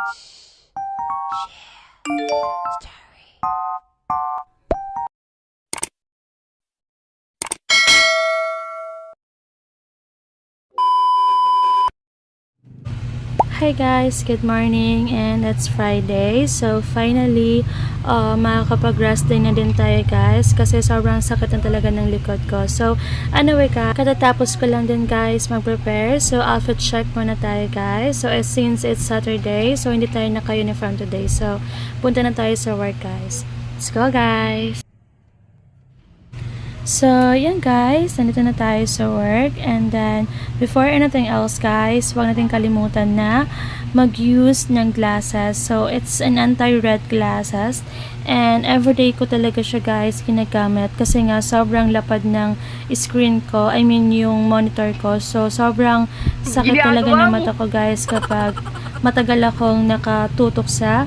Hi guys, good morning, and it's Friday. So finally, makakapag-rest day na din tayo guys kasi sobrang sakit na talaga ng likod ko. So anyway guys, katatapos ko lang din guys mag-prepare. So outfit check muna tayo guys. So since it's Saturday, so hindi tayo naka-uniform today. So punta na tayo sa work guys. Let's go guys! So, yan guys, nandito na tayo sa work, and then, before anything else guys, huwag natin kalimutan na mag-use ng glasses. So, it's an anti-red glasses, and everyday ko talaga siya guys ginagamit, kasi nga sobrang lapad ng screen ko, I mean yung monitor ko. So, sobrang sakit talaga ng mata ko guys kapag matagal akong nakatutok sa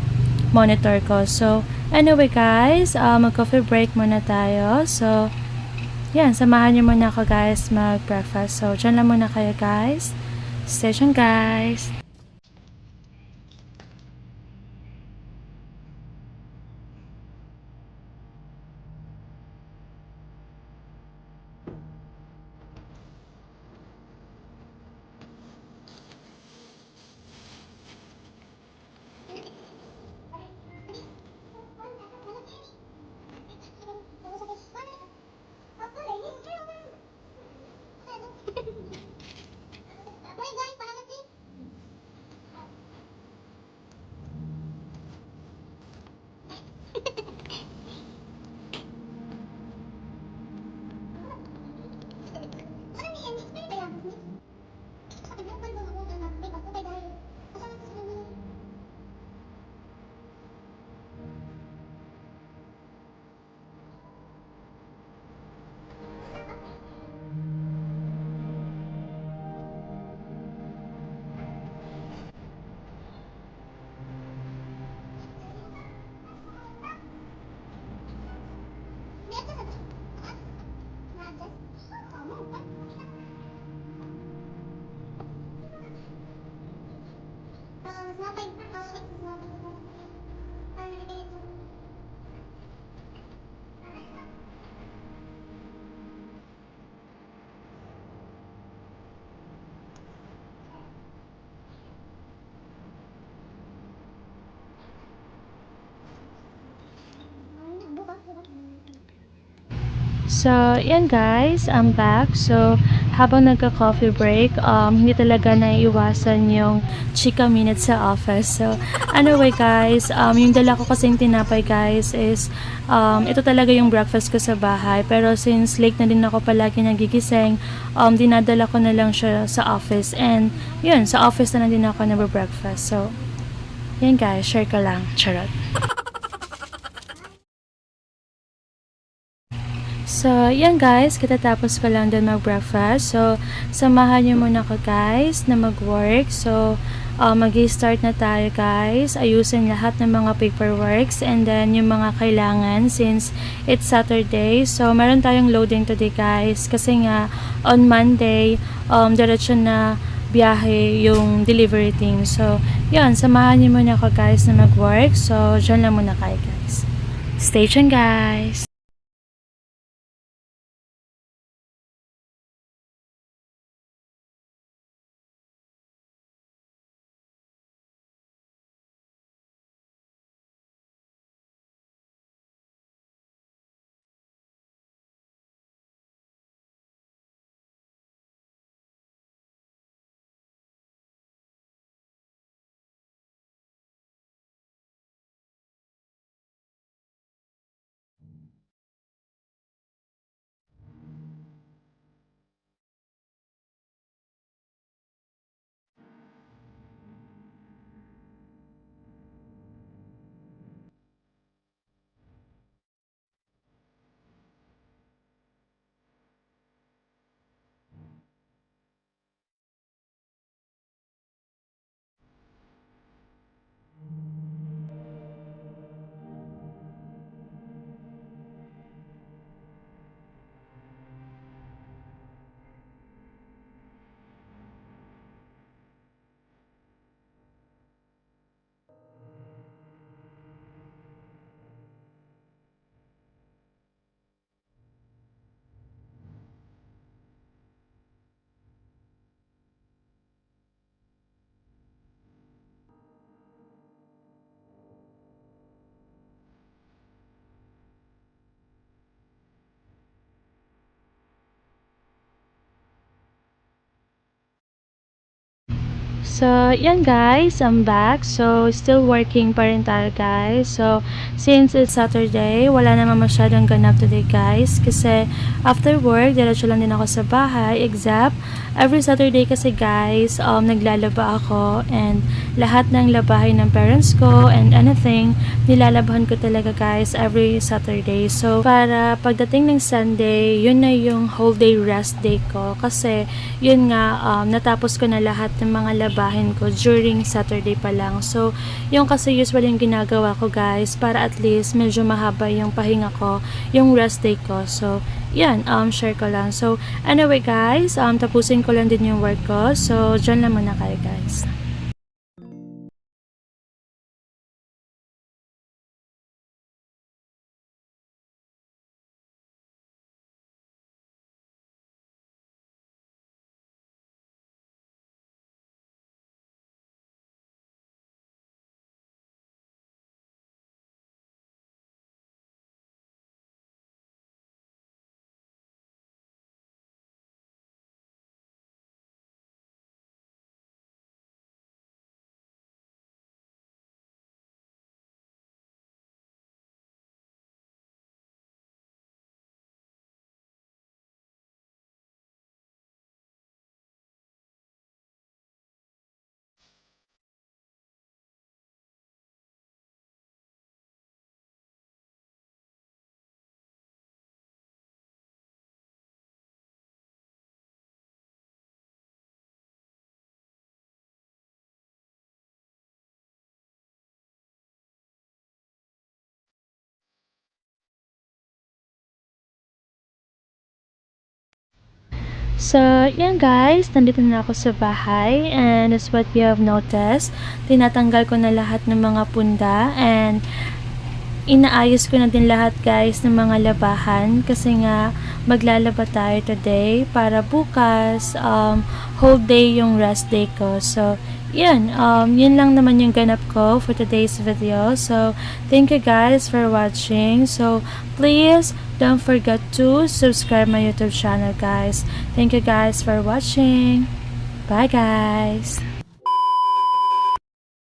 monitor ko. So, anyway guys, mag-coffee break muna tayo. So, yan, samahan niyo muna ako guys mag-breakfast. So, dyan lang muna kayo guys. Stay tuned guys. So, yan guys, I'm back. So, habang nagka-coffee break, hindi talaga naiiwasan yung chika minutes sa office. So, anyway guys, yung dala ko kasing tinapay guys is, ito talaga yung breakfast ko sa bahay. Pero since late na din ako palagi nagigising, dinadala ko na lang siya sa office. And, yun, sa office na din ako nag-breakfast. So, yan guys, share ko lang. Charot. So, yan guys, katatapos ko lang din mag-breakfast. So, samahan nyo muna ko guys na mag-work. So, mag-start na tayo guys. Ayusin lahat ng mga paperworks and then yung mga kailangan since it's Saturday. So, meron tayong loading today guys. Kasi nga, on Monday, diretso na biyahe yung delivery team. So, yun, samahan nyo muna ko guys na mag-work. So, dyan lang muna kayo guys. Stay tuned guys! So, yan guys, I'm back. So, still working pa rin tayo guys. So, since it's Saturday, wala naman masyadong ganap today guys. Kasi, after work, diretso lang din ako sa bahay. Except, every Saturday kasi guys, naglalaba ako. And, lahat ng labahay ng parents ko and anything, nilalabahan ko talaga guys every Saturday. So, para pagdating ng Sunday, yun na yung whole day rest day ko. Kasi, yun nga, natapos ko na lahat ng mga labahin ko during Saturday pa lang. So, yung kasi usually yung ginagawa ko guys, para at least medyo mahaba yung pahinga ko, yung rest day ko. So, yan, share ko lang. So, anyway guys, tapusin ko lang din yung work ko. So, dyan lang muna kayo guys. So, yan guys, nandito na ako sa bahay and as what you have noticed, tinatanggal ko na lahat ng mga punda and inaayos ko na din lahat guys ng mga labahan kasi nga maglalaba tayo today para bukas whole day yung rest day ko. So, yun lang naman yung ganap ko for today's video. So, thank you guys for watching. So, please don't forget to subscribe my YouTube channel guys. Thank you guys for watching. Bye guys.